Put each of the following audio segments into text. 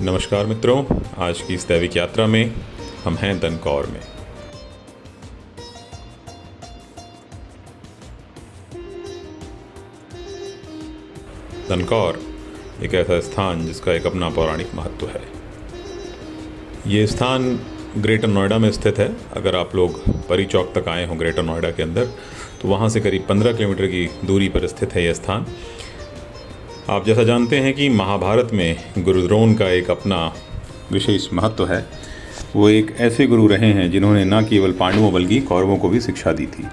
नमस्कार मित्रों, आज की इस दैविक यात्रा में हम हैं दनकौर में। दनकौर एक ऐसा स्थान जिसका एक अपना पौराणिक महत्व है। ये स्थान ग्रेटर नोएडा में स्थित है। अगर आप लोग परी चौक तक आए हों ग्रेटर नोएडा के अंदर, तो वहाँ से करीब 15 किलोमीटर की दूरी पर स्थित है यह स्थान। आप जैसा जानते हैं कि महाभारत में गुरु द्रोण का एक अपना विशेष महत्व है। वो एक ऐसे गुरु रहे हैं जिन्होंने न केवल पांडवों बल्कि कौरवों को भी शिक्षा दी थी।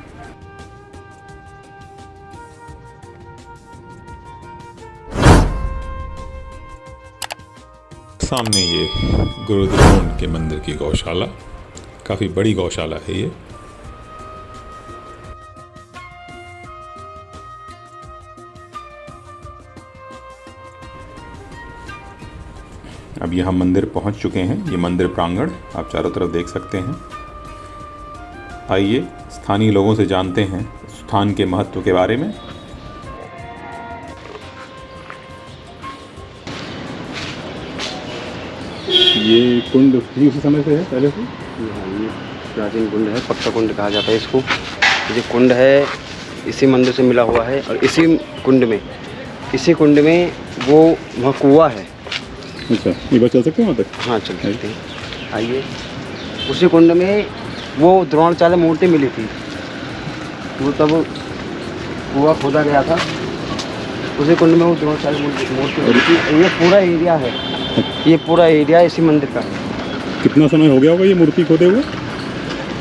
सामने ये गुरु द्रोण के मंदिर की गौशाला, काफ़ी बड़ी गौशाला है ये। अब यहाँ मंदिर पहुँच चुके हैं। ये मंदिर प्रांगण आप चारों तरफ देख सकते हैं। आइए स्थानीय लोगों से जानते हैं स्थान के महत्व के बारे में। ये कुंड भी उसी समय से है, पहले से? ये प्राचीन कुंड है, पक्का कुंड कहा जाता है इसको। ये कुंड है इसी मंदिर से मिला हुआ है, और इसी कुंड में वो वहाँ कुआं है। अच्छा, एक बार चल सकते हैं वहाँ तक? हाँ चल सकते हैं, आइए। उसी कुंड में वो द्रोणाचार्य मूर्ति मिली थी। वो तब कुआं खोदा गया था, उसी कुंड में वो द्रोणाचार्य मूर्ति मिली थी। ये पूरा एरिया है, ये पूरा एरिया इसी मंदिर का है। कितना समय हो गया होगा ये मूर्ति खोदे हुए?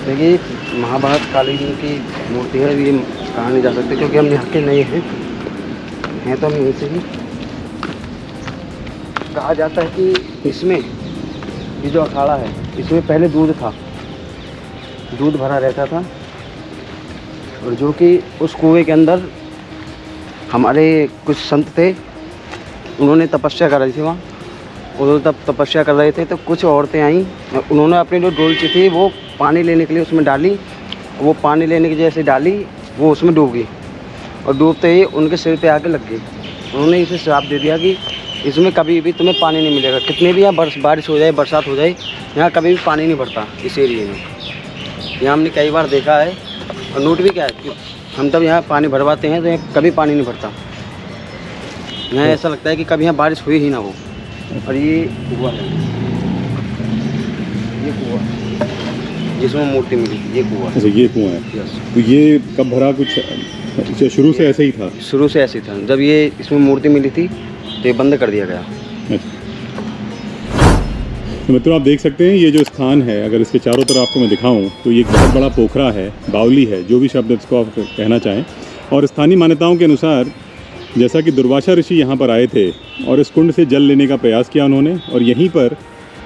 देखिए, महाभारत कालीन की मूर्ति है। ये कहा नहीं जा सकते क्योंकि हम यहाँ के नहीं हैं तो हम यहीं से ही। कहा जाता है कि इसमें ये जो अखाड़ा है, इसमें पहले दूध था, दूध भरा रहता था, और जो कि उस कुएं के अंदर हमारे कुछ संत थे, उन्होंने तपस्या कर रही थी वहाँ। उन्होंने तब तपस्या कर रहे थे तो कुछ औरतें आईं, उन्होंने अपनी जो डोलची थी वो पानी लेने के लिए उसमें डाली। वो पानी लेने की जैसे डाली, वो उसमें डूब गई, और डूबते ही उनके सिर पे आके लग गई। उन्होंने इसे श्राप दे दिया कि इसमें कभी भी तुम्हें पानी नहीं मिलेगा। कितने भी यहाँ बारिश हो जाए, बरसात हो जाए, यहाँ कभी भी पानी नहीं भरता इस एरिए में। यहाँ हमने कई बार देखा है, और नोट भी क्या है कि हम तब यहाँ पानी भरवाते हैं तो यहाँ कभी पानी नहीं भरता। यहाँ ऐसा लगता है कि कभी यहाँ बारिश हुई ही ना हो। और ये कुआं है, ये कुआं जिसमें मूर्ति मिली, ये कुआं। अच्छा, ये कुआं है। यस। तो ये कब भरा? कुछ शुरू से ऐसे ही था? शुरू से ऐसे था। जब ये इसमें मूर्ति मिली थी तो ये बंद कर दिया गया। तो मित्रों, आप देख सकते हैं ये जो स्थान है, अगर इसके चारों तरफ आपको मैं दिखाऊं तो ये एक बहुत बड़ा पोखरा है, बावली है, जो भी शब्द इसको आप कहना चाहें। और स्थानीय मान्यताओं के अनुसार जैसा कि दुर्वासा ऋषि यहाँ पर आए थे और इस कुंड से जल लेने का प्रयास किया उन्होंने, और यहीं पर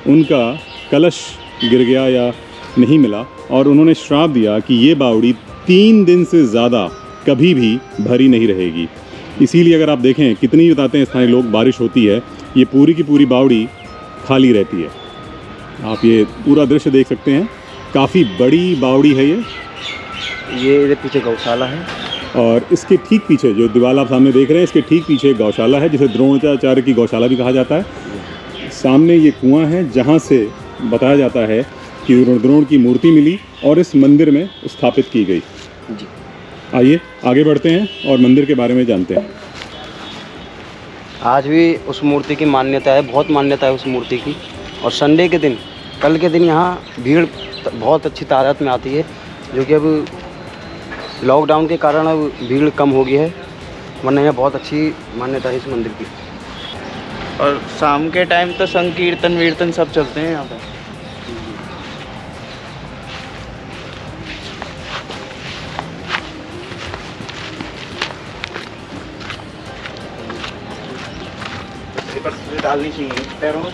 उनका कलश गिर गया या नहीं मिला, और उन्होंने श्राप दिया कि ये बावड़ी 3 दिन से ज़्यादा कभी भी भरी नहीं रहेगी। इसीलिए अगर आप देखें, कितनी बताते हैं स्थानीय लोग, बारिश होती है, ये पूरी की पूरी बावड़ी खाली रहती है। आप ये पूरा दृश्य देख सकते हैं, काफ़ी बड़ी बावड़ी है ये इधर पीछे गौशाला है, और इसके ठीक पीछे जो दीवार आप सामने देख रहे हैं, इसके ठीक पीछे एक गौशाला है जिसे द्रोणाचार्य की गौशाला भी कहा जाता है। सामने ये कुआं है जहाँ से बताया जाता है कि द्रोण की मूर्ति मिली और इस मंदिर में स्थापित की गई। जी। आइए आगे बढ़ते हैं और मंदिर के बारे में जानते हैं। आज भी उस मूर्ति की मान्यता है, बहुत मान्यता है उस मूर्ति की। और संडे के दिन, कल के दिन यहाँ भीड़ बहुत अच्छी तादाद में आती है, जो कि अब लॉकडाउन के कारण अब भीड़ कम हो गई है, वरना यहाँ बहुत अच्छी मान्यता है इस मंदिर की। और शाम के टाइम तो संकीर्तन वीर्तन सब चलते हैं यहाँ पर। डालनी चाहिए पैरों में।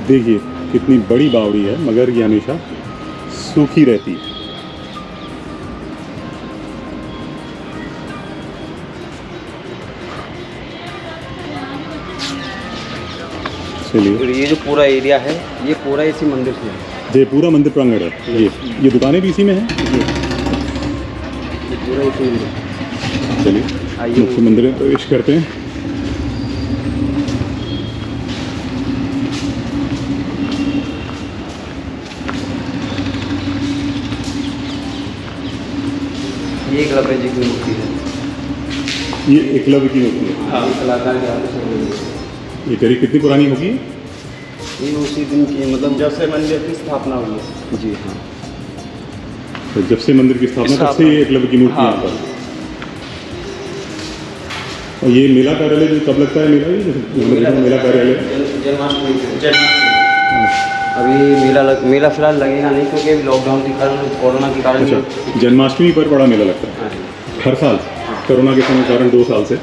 देखिए कितनी बड़ी बावड़ी है, मगर ये हमेशा सूखी रहती है। चलिए, ये जो पूरा एरिया है, ये पूरा इसी मंदिर से है। ये पूरा मंदिर प्रांगण है। ये दुकानें भी इसी में हैं। पूरा इसी में। चलिए आइए। मुख्य मंदिर में प्रवेश करते हैं। ये एकलव्य जी की मूर्ति है। ये एकलव्य की मूर्ति है। हाँ, कलाकार के हाथ से बनी है। ये करीब कितनी पुरानी होगी? ये उसी दिन की, मतलब जब से मंदिर की स्थापना हुई है। जी हाँ। तो जब से मंदिर की स्थापना तब से ये एकलव्य की मूर्ति हाँ। यहाँ पर। और ये मेला कार्यालय जो कब लगता है मेला? ये जैसे मेला कार्यालय जन्माष्टमी। अभी मेला फिलहाल लगेगा नहीं, क्योंकि अभी लॉकडाउन के कारण, कोरोना के कारण। अच्छा, जन्माष्टमी पर बड़ा मेला लगता है हाँ। हर साल। कोरोना के समय कारण 2 साल से।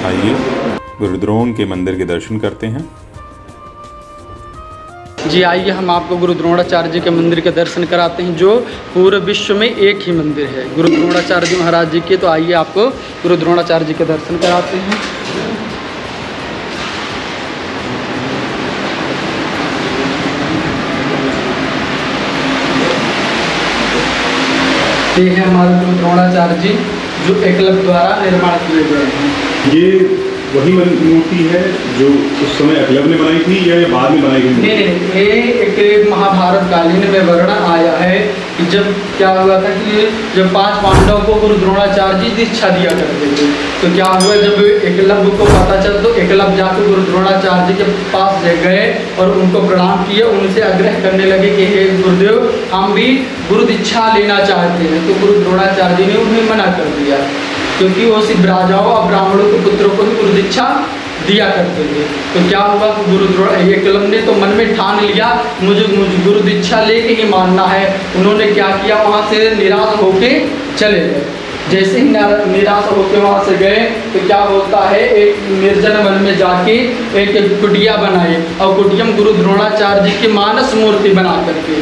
आइए गुरुद्रोण के मंदिर के दर्शन करते हैं। जी आइए हम आपको गुरु द्रोणाचार्य जी के मंदिर के दर्शन कराते हैं, जो पूरे विश्व में एक ही मंदिर है गुरु द्रोणाचार्य जी महाराज जी के। तो आइए आपको गुरु द्रोणाचार्य जी के दर्शन कराते हैं। ये है हमारे गुरु द्रोणाचार्य जी, जो एकलव्य द्वारा निर्माण किए गए हैं। ये वही मूर्ति है जो उस समय एकलव्य ने बनाई थी या ये बाद में बनाई गई? नहीं, ये एक महाभारत कालीन में वर्णन आया है कि जब क्या हुआ था कि जब 5 पांडवों को गुरु द्रोणाचार्य जी दीक्षा दिया करते थे, तो क्या हुआ जब एकलव्य को पता चला तो एकलव्य जाकर गुरु द्रोणाचार्य जी के पास ले गए और उनको प्रणाम किए, उनसे आग्रह करने लगे कि हे गुरुदेव, हम भी गुरु दीक्षा लेना चाहते हैं। तो गुरु द्रोणाचार्य जी ने उन्हें मना कर दिया, क्योंकि वो सिर्फ राजाओं और ब्राह्मणों के पुत्रों को ही गुरु दीक्षा दिया करते थे। तो क्या हुआ कि गुरु एकलव्य ने तो मन में ठान लिया मुझे गुरु दीक्षा लेके ही मानना है। उन्होंने क्या किया, वहाँ से निराश होके चले गए। जैसे ही निराश होकर वहाँ से गए तो क्या होता है, एक निर्जन वन में जाके एक कुटिया बनाई और कुटिया में गुरु द्रोणाचार्य जी की मानस मूर्ति बना करके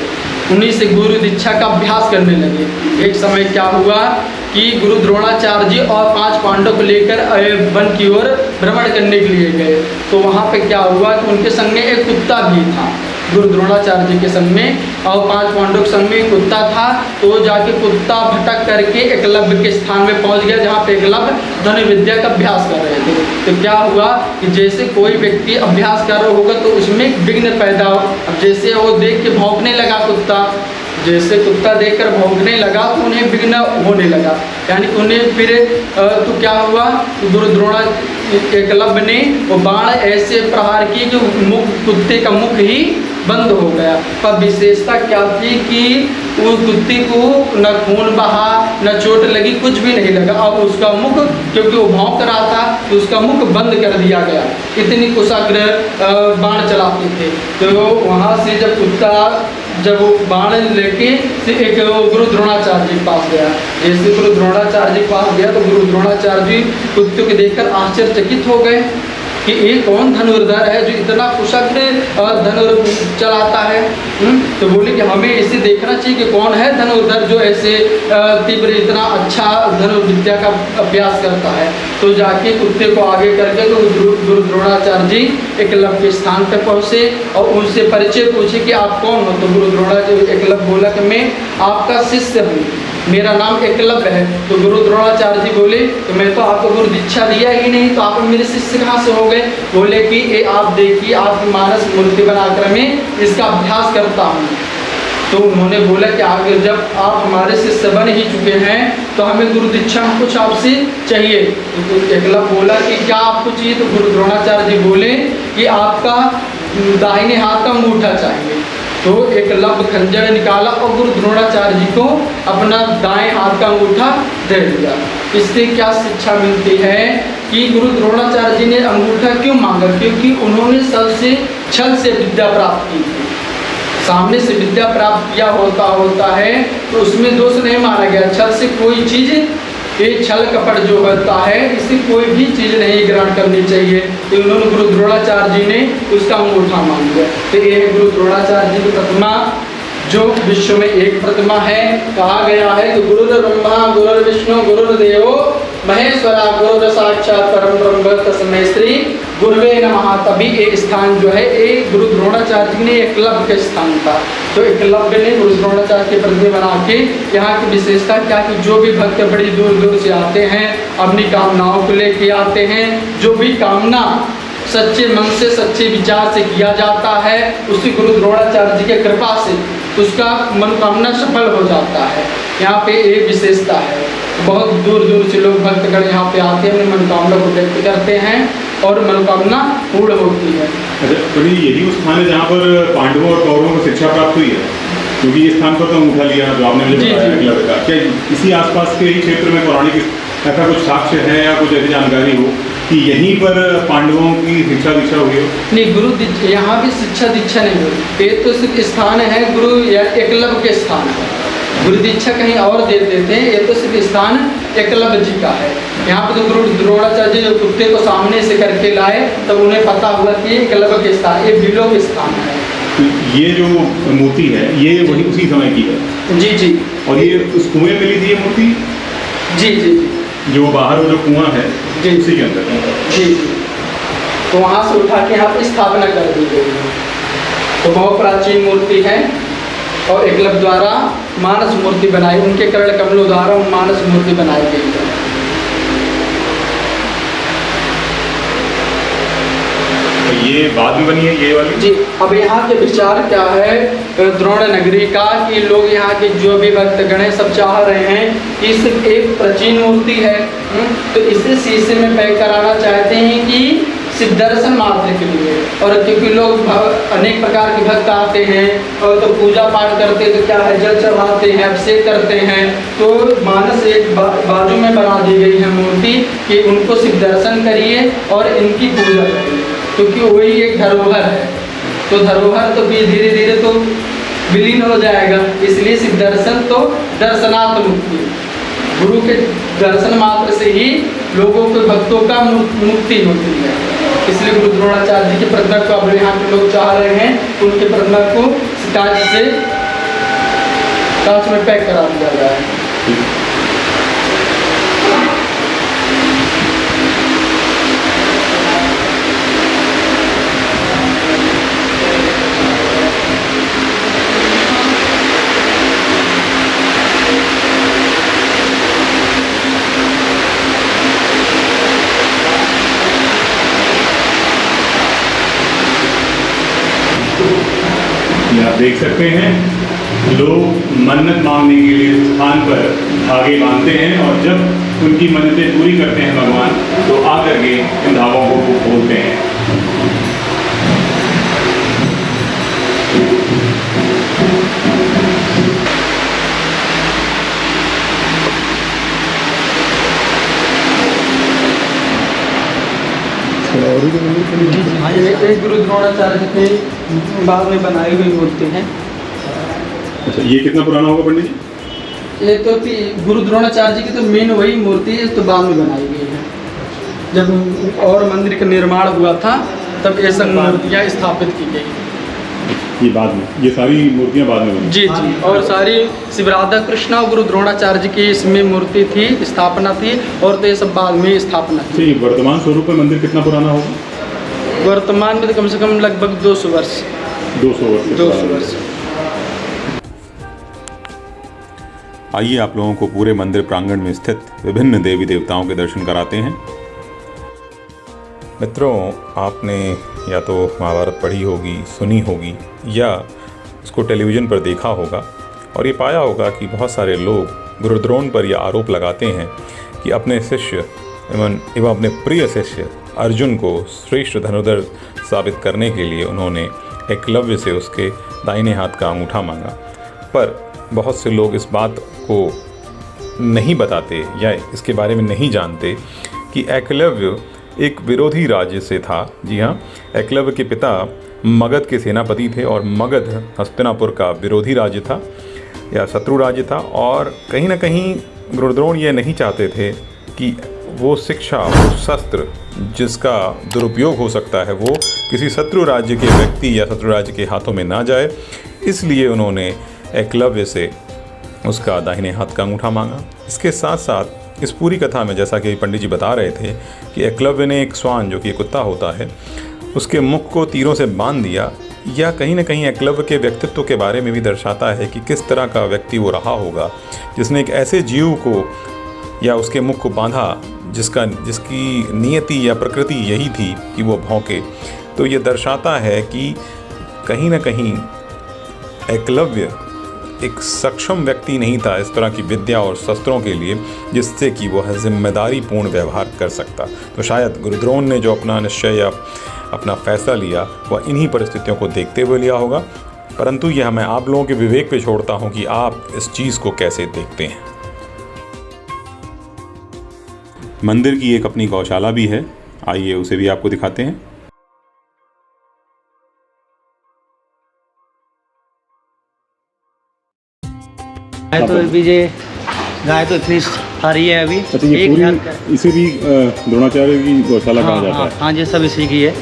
उन्हीं से गुरु दीक्षा का अभ्यास करने लगे। एक समय क्या हुआ कि गुरु द्रोणाचार्य जी और 5 पांडव को लेकर वन की ओर भ्रमण करने के लिए गए। तो वहाँ पे क्या हुआ कि उनके संग में एक कुत्ता भी था, गुरु द्रोणाचार्य जी के संग में, और 5 पांडव के संग में एक कुत्ता था। तो जाके कुत्ता भटक करके एकलव्य के स्थान में पहुँच गया, जहाँ पे एकलव्य धनुर्विद्या का अभ्यास कर रहे थे। तो क्या हुआ कि जैसे कोई व्यक्ति अभ्यास कर रहा होगा तो उसमें विघ्न पैदा हो। अब जैसे वो देख के भौंकने लगा कुत्ता, जैसे कुत्ता देखकर भौंकने लगा तो उन्हें विघ्न होने लगा, यानी उन्हें फिर तो क्या हुआ, गुरु एकलव्य ने वो बाण ऐसे प्रहार किए कि कुत्ते का मुख ही बंद हो गया। पर विशेषता क्या थी कि वो कुत्ते को न खून बहा न चोट लगी, कुछ भी नहीं लगा। अब उसका मुख, क्योंकि वो भौंक रहा था तो उसका मुख बंद कर दिया गया। इतनी कुशाग्र बाण चलाते थे। तो वहाँ से जब कुत्ता जब वो बाण लेके एक गुरु द्रोणाचार्य जी के पास गया, जैसे गुरु द्रोणाचार्य जी के पास गया तो गुरु द्रोणाचार्य जी कुत्ते को देखकर आश्चर्यचकित हो गए कि ये कौन धनुर्धर है जो इतना कुशग्र धनुर चलाता है। तो बोले कि हमें इसे देखना चाहिए कि कौन है धनुर्धर जो ऐसे तीव्र इतना अच्छा धनुर्विद्या का अभ्यास करता है। तो जाके कुत्ते को आगे करके तो गुरु द्रोणाचार्य जी एकलव्य के स्थान पर पहुँचे और उनसे परिचय पूछे कि आप कौन हो। तो गुरु द्रोणाचार्य एकलव्य बोला कि मैं आपका शिष्य हूँ, मेरा नाम एकलव्य है। तो गुरु द्रोणाचार्य जी बोले तो मैं तो आपको गुरु दीक्षा दिया ही नहीं, तो आप मेरे शिष्य कहाँ से हो गए। बोले कि ये आप देखिए, आपकी मानस मूर्ति बनाकर मैं इसका अभ्यास करता हूँ। तो उन्होंने बोला कि आगे जब आप हमारे शिष्य बन ही चुके हैं तो हमें गुरु दीक्षा कुछ आपसे चाहिए। तो एकलव्य बोला कि क्या आपको चाहिए। तो गुरु द्रोणाचार्य जी बोले कि आपका दाहिने हाथ का अंगूठा चाहिए। तो एकलव्य खंजर निकाला और गुरु द्रोणाचार्य जी को अपना दाएं हाथ का अंगूठा दे दिया। इससे क्या शिक्षा मिलती है कि गुरु द्रोणाचार्य जी ने अंगूठा क्यों मांगा, क्योंकि उन्होंने सबसे छल से विद्या प्राप्त की थी। सामने से विद्या प्राप्त किया होता है तो उसमें दोष नहीं माना गया। छल से कोई चीज़, ये छल कपट जो होता है इससे कोई भी चीज़ नहीं ग्रहण करनी चाहिए। तो उन्होंने गुरु द्रोणाचार्य जी ने उसका अंगूठा मांग लिया। तो ये है गुरु द्रोणाचार्य जी की प्रतिमा, जो विश्व में एक प्रतिमा है। कहा गया है कि गुरुर्ब्रह्मा गुरुर्विष्णु गुरुर्देवो महेश्वरा गुरु साक्षात परम ब्रह्म तस्मै श्री गुरुवे नमः। तभी ये स्थान जो है ये गुरु द्रोणाचार्य जी ने एकलव्य के स्थान था। तो एकलव्य ने गुरु द्रोणाचार्य के प्रतिमा बना के यहाँ की विशेषता क्या कि जो भी भक्त बड़ी दूर दूर से आते हैं अपनी कामनाओं को लेके आते हैं, जो भी कामना सच्चे मन से सच्चे विचार से किया जाता है उसी गुरु द्रोणाचार्य जी की कृपा से उसका मनोकामना सफल हो जाता है। यहाँ पे एक विशेषता है, बहुत दूर दूर से लोग भक्तगण यहाँ पे आते हैं, अपनी मनोकामना को व्यक्त करते हैं और मनोकामना पूर्ण होती है। अच्छा पंडित जी, यही उस स्थान है जहाँ पर पांडवों और कौरवों को शिक्षा प्राप्त हुई है? क्योंकि ये स्थान पर तो अंगूठा लिया जो आपने मुझे बताया एकलव्य का, क्या इसी आसपास के ही क्षेत्र में पौराणिक ऐसा कुछ साक्ष्य है या कुछ ऐसी जानकारी हो कि यहीं पर पांडवों की शिक्षा दीक्षा हुई हो? नहीं, गुरु यहाँ भी शिक्षा दीक्षा नहीं हुई। ये तो सिर्फ स्थान है गुरु या एकलव्य के स्थान है। गुरु दीक्षा कहीं और दे देते हैं, ये तो सिर्फ स्थान एकलव्य जी का है। यहाँ पे तो गुरु द्रोणाचार्य जी जो कुत्ते को सामने से करके लाए तब उन्हें पता हुआ कि एकलव्य के स्थान, ये भीलों के स्थान है। तो ये जो मूर्ति है ये वही उसी समय की है? जी जी। और ये उस कुएं में मिली थी ये मूर्ति? जी जी जी। जो बाहर वो जो कुआं है जी उसी के अंदर? जी जी। तो वहाँ से उठा के यहाँ पे स्थापना कर दी गई है। तो बहुत प्राचीन मूर्ति है और एकलव्य द्वारा मानस मूर्ति बनाई, उनके कर्ण कमलों द्वारा मानस मूर्ति बनाई गई है। तो ये बाद में बनी है ये वाली? जी। अब यहाँ के विचार क्या है द्रोण नगरी का कि लोग यहाँ के जो भी भक्तगण हैं सब चाह रहे हैं कि सिर्फ एक प्राचीन मूर्ति है तो इसे शीशे में पैक कराना चाहते हैं कि सिर्फ दर्शन मात्र के लिए। और क्योंकि लोग अनेक प्रकार के भक्त आते हैं और तो पूजा पाठ करते हैं तो क्या है जल चढ़ाते हैं, अभिषेक करते हैं, तो मानस एक बाजू में बना दी गई है मूर्ति कि उनको सिर्फ दर्शन करिए और इनकी पूजा करिए, क्योंकि वही एक धरोहर है। तो धरोहर तो भी धीरे धीरे तो विलीन हो जाएगा, इसलिए सिर्फ दर्शन तो दर्शनार्थ मुक्ति, गुरु के दर्शन मात्र से ही लोगों के भक्तों का मुक्ति होती है। इसलिए गुरु द्रोणाचार्य जी की प्रतिमा को अब यहाँ के लोग चाह रहे हैं, उनके प्रतिमा को कांच में पैक करा दिया जाए। आप देख सकते हैं लोग मन्नत मांगने के लिए इस स्थान पर धागे बांधते हैं और जब उनकी मन्नतें पूरी करते हैं भगवान तो आकर के इन धागों को वो खोलते हैं। ये गुरु द्रोणाचार्य जी के बाद में बनाई हुई मूर्ति है। अच्छा, ये कितना पुराना होगा पंडित जी? ये तो गुरु द्रोणाचार्य जी की तो मेन वही मूर्ति है, तो बाद में बनाई गई है। जब और मंदिर का निर्माण हुआ था तब ये सब मूर्तियाँ स्थापित की गई। ये बाद में, ये सारी मूर्तियाँ बाद में बनी? जी जी। और सारी शिव राधा कृष्ण और गुरु द्रोणाचार्य जी की इसमें मूर्ति थी, स्थापना थी, और तो ये सब बाद में स्थापना थी। ये वर्तमान स्वरूप में मंदिर कितना पुराना होगा? वर्तमान में तो कम से कम लगभग 200 वर्ष। 200 वर्ष। आइए आप लोगों को पूरे मंदिर प्रांगण में स्थित विभिन्न देवी देवताओं के दर्शन कराते हैं। मित्रों, आपने या तो महाभारत पढ़ी होगी, सुनी होगी, या उसको टेलीविज़न पर देखा होगा और ये पाया होगा कि बहुत सारे लोग गुरु द्रोण पर यह आरोप लगाते हैं कि अपने शिष्य एवं अपने प्रिय शिष्य अर्जुन को श्रेष्ठ धनुर्धर साबित करने के लिए उन्होंने एकलव्य से उसके दाहिने हाथ का अंगूठा मांगा। पर बहुत से लोग इस बात को नहीं बताते या इसके बारे में नहीं जानते कि एकलव्य एक विरोधी राज्य से था। जी हाँ, एकलव्य के पिता मगध के सेनापति थे और मगध हस्तिनापुर का विरोधी राज्य था या शत्रु राज्य था। और कहीं ना कहीं गुरु द्रोण ये नहीं चाहते थे कि वो शिक्षा, वो शस्त्र जिसका दुरुपयोग हो सकता है वो किसी शत्रु राज्य के व्यक्ति या शत्रु राज्य के हाथों में ना जाए। इसलिए उन्होंने एकलव्य से उसका दाहिने हाथ का अंगूठा मांगा। इसके साथ साथ इस पूरी कथा में जैसा कि पंडित जी बता रहे थे कि एकलव्य ने एक स्वान, जो कि एक कुत्ता होता है, उसके मुख को तीरों से बांध दिया, या कहीं ना कहीं एकलव्य के व्यक्तित्व के बारे में भी दर्शाता है कि किस तरह का व्यक्ति वो रहा होगा जिसने एक ऐसे जीव को या उसके मुख को बांधा जिसकी नियति या प्रकृति यही थी कि वो भौंके। तो ये दर्शाता है कि कहीं ना कहीं एकलव्य एक सक्षम व्यक्ति नहीं था इस तरह की विद्या और शस्त्रों के लिए जिससे कि वह जिम्मेदारी पूर्ण व्यवहार कर सकता। तो शायद गुरुद्रोण ने जो अपना निश्चय या अपना फैसला लिया वह इन्हीं परिस्थितियों को देखते हुए लिया होगा। परंतु यह मैं आप लोगों के विवेक पे छोड़ता हूँ कि आप इस चीज़ को कैसे देखते हैं। मंदिर की एक अपनी गौशाला भी है, आइए उसे भी आपको दिखाते हैं। गाय तो अभी गाय तो इतनी सारी है अभी। अच्छा, ये पूरी इसे भी द्रोणाचार्य की गौशाला कहा जाता है? हाँ, ये सब इसी की है।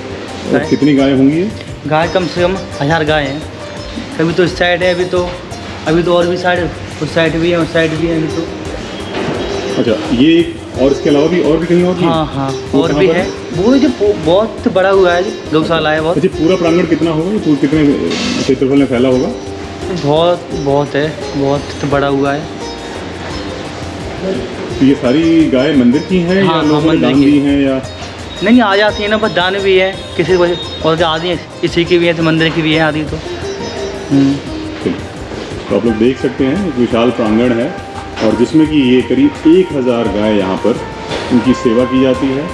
और कितनी गायें होंगी ये? गाय कम से कम 1000 गाय हैं। अभी तो इस साइड है, अभी तो और भी साइड, उस साइड भी है, उस साइड भी है अभी तो। अच्छा, ये और इसके अलावा भी और भी कहीं और भी? हाँ, और भी है। वो जो बहुत बड़ा हुआ है, गौशाला है बहुत। अच्छा, पूरा प्रांगण कितना होगा? ये कितने क्षेत्रफल में फैला होगा? बहुत है, बहुत बड़ा हुआ है। तो ये सारी गाय मंदिर की हैं या लोगों ने दान दी हैं या? नहीं, आ जाती है ना, बस दान भी है किसी को, और आदि इसी की भी है, तो मंदिर की भी है आदि। तो आप लोग देख सकते हैं एक विशाल प्रांगण है और जिसमें कि ये करीब 1000 गाय यहाँ पर उनकी सेवा की जाती है,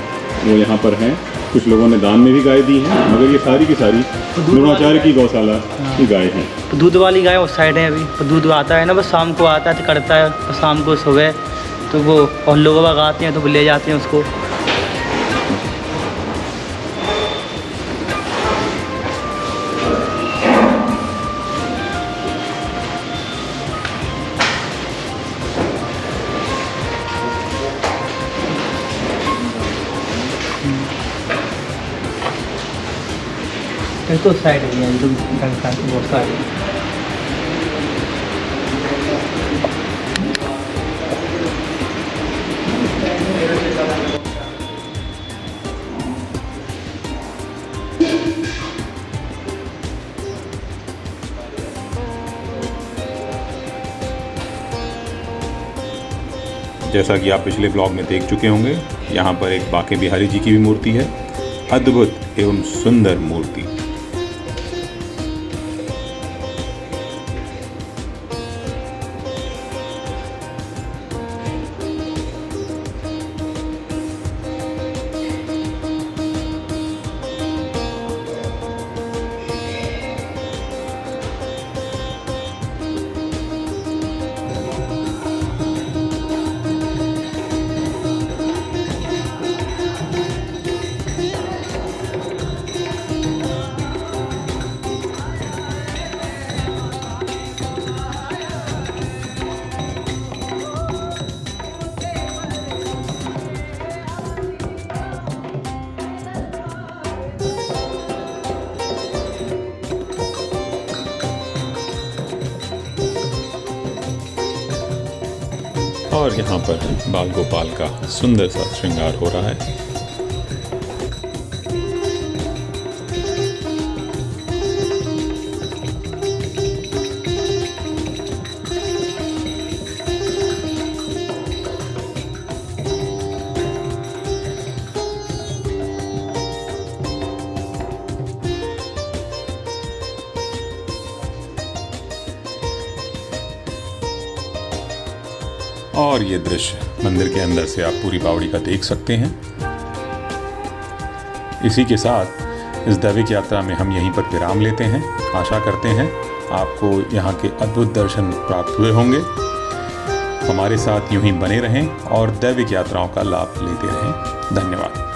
वो यहाँ पर हैं। कुछ लोगों ने दान में भी गाय दी हैं, मगर ये सारी की सारी द्रोणाचार्य की गौशाला की गाय हैं। तो दूध वाली गाय उस साइड है अभी। तो दूध आता है ना, बस शाम को आता है तो करता है, तो शाम को सुबह तो वो और लोग बाग आते हैं तो वो ले जाते हैं उसको। तो साइड है तो बहुत सारी। जैसा कि आप पिछले ब्लॉग में देख चुके होंगे, यहाँ पर एक बांके बिहारी जी की भी मूर्ति है, अद्भुत एवं सुंदर मूर्ति। और यहाँ पर बाल गोपाल का सुंदर सा श्रृंगार हो रहा है। और ये दृश्य मंदिर के अंदर से आप पूरी बावड़ी का देख सकते हैं। इसी के साथ इस दैविक यात्रा में हम यहीं पर विराम लेते हैं। आशा करते हैं आपको यहाँ के अद्भुत दर्शन प्राप्त हुए होंगे। हमारे साथ यूं ही बने रहें और दैविक यात्राओं का लाभ लेते रहें। धन्यवाद।